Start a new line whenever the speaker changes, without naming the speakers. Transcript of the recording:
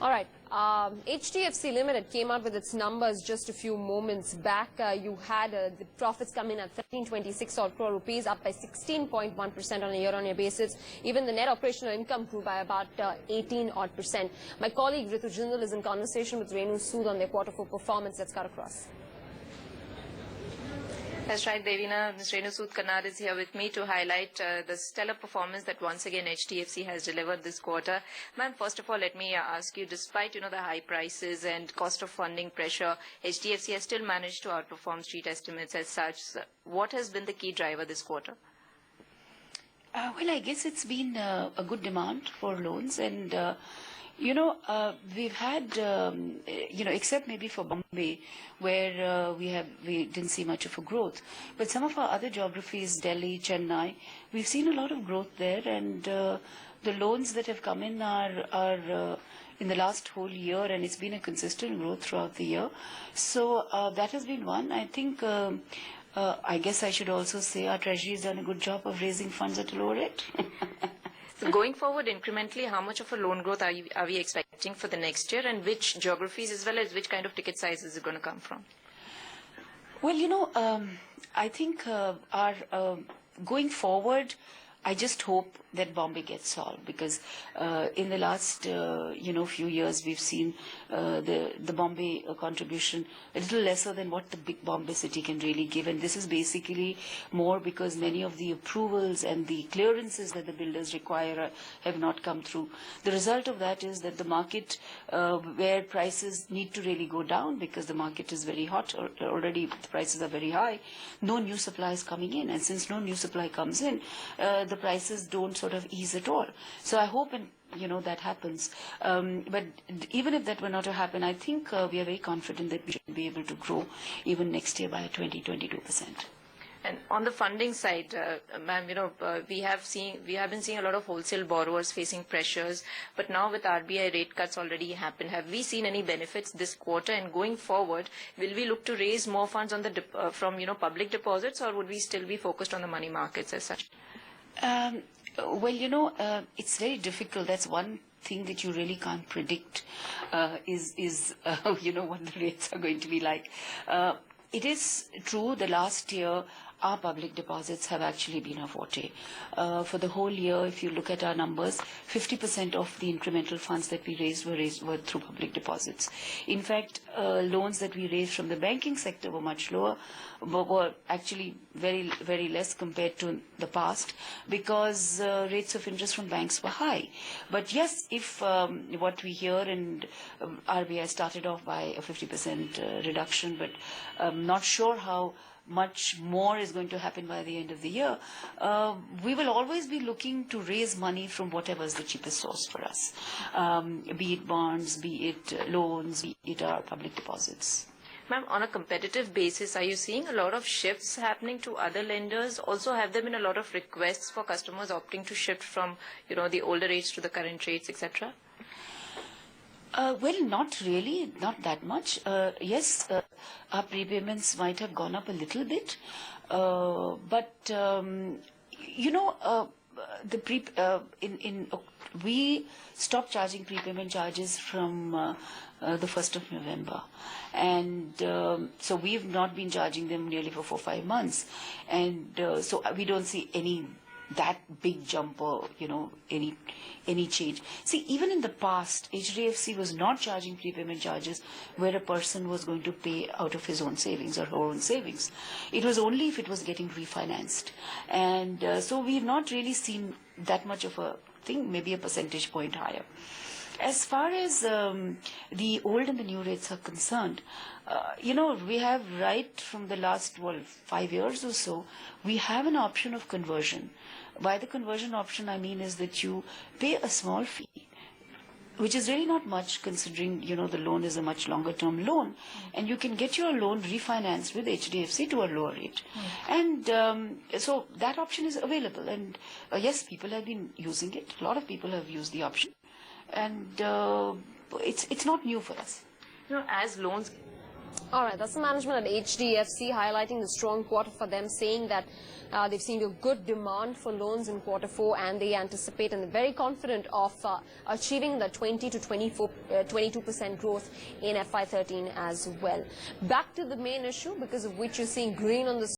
All right. HDFC Limited came out with its numbers just a few moments back. You had the profits come in at 1326 crore rupees, up by 16.1% on a year-on-year basis. Even the net operational income grew by about 18%. My colleague Renu Sud is in conversation with Renu Sud on their Q4 performance. Let's cut across.
That's right, Devina. Ms. Renu Sud Karnad is here with me to highlight the stellar performance that once again HDFC has delivered this quarter. Ma'am, first of all, let me ask you, despite the high prices and cost of funding pressure, HDFC has still managed to outperform street estimates as such. What has been the key driver this quarter?
Well, I guess it's been a good demand for loans, and we've had, except maybe for Bombay, where we didn't see much of a growth. But some of our other geographies, Delhi, Chennai, we've seen a lot of growth there, and the loans that have come in are in the last whole year, and it's been a consistent growth throughout the year. So that has been one. I think, I guess I should also say our Treasury has done a good job of raising funds at a lower rate.
So going forward, incrementally, how much of a loan growth are we expecting for the next year, and which geographies as well as which kind of ticket size is it going to come from?
Well, I think our going forward, I just hope that Bombay gets solved, because in the last few years we've seen the Bombay contribution a little lesser than what the big Bombay city can really give, and this is basically more because many of the approvals and the clearances that the builders require have not come through. The result of that is that the market where prices need to really go down because the market is very hot, already the prices are very high, no new supply is coming in, and since no new supply comes in, the prices don't sort of ease at all. So I hope that happens. But even if that were not to happen, I think we are very confident that we should be able to grow even next year by 22%.
And on the funding side, ma'am, we have been seeing a lot of wholesale borrowers facing pressures, but now with RBI rate cuts already happened, have we seen any benefits this quarter? And going forward, will we look to raise more funds on the from public deposits, or would we still be focused on the money markets as such?
Well, it's very difficult. That's one thing that you really can't predict, is what the rates are going to be like. It is true the last year our public deposits have actually been a forte. For the whole year, if you look at our numbers, 50% of the incremental funds that we raised were through public deposits. In fact, loans that we raised from the banking sector were much lower, were actually very, very less compared to the past, because rates of interest from banks were high. But yes, if what we hear, and RBI started off by a 50% reduction, but I'm not sure how much more is going to happen by the end of the year. We will always be looking to raise money from whatever is the cheapest source for us, be it bonds, be it loans, be it our public deposits.
Ma'am, on a competitive basis, are you seeing a lot of shifts happening to other lenders? Also, have there been a lot of requests for customers opting to shift from, the older rates to the current rates, etc.?
Well, not really, not that much. Yes, our prepayments might have gone up a little bit, but we stopped charging prepayment charges from the 1st of November, and so we've not been charging them nearly for 4-5 months, and so we don't see that big jump or any change. See, even in the past, HDFC was not charging prepayment charges where a person was going to pay out of his own savings or her own savings. It was only if it was getting refinanced, and so we've not really seen that much of a thing, maybe a percentage point higher. As far as the old and the new rates are concerned, we have right from the last 5 years or so, we have an option of conversion. By the conversion option, I mean is that you pay a small fee, which is really not much considering, the loan is a much longer term loan, and you can get your loan refinanced with HDFC to a lower rate. And so that option is available, and yes, people have been using it. A lot of people have used the option, and it's not new for us.
As loans
All right, that's the management at HDFC highlighting the strong quarter for them, saying that they've seen a good demand for loans in Q4 and they anticipate and they're very confident of achieving the 20 to 22% growth in FY13 as well. Back to the main issue, because of which you're seeing green on the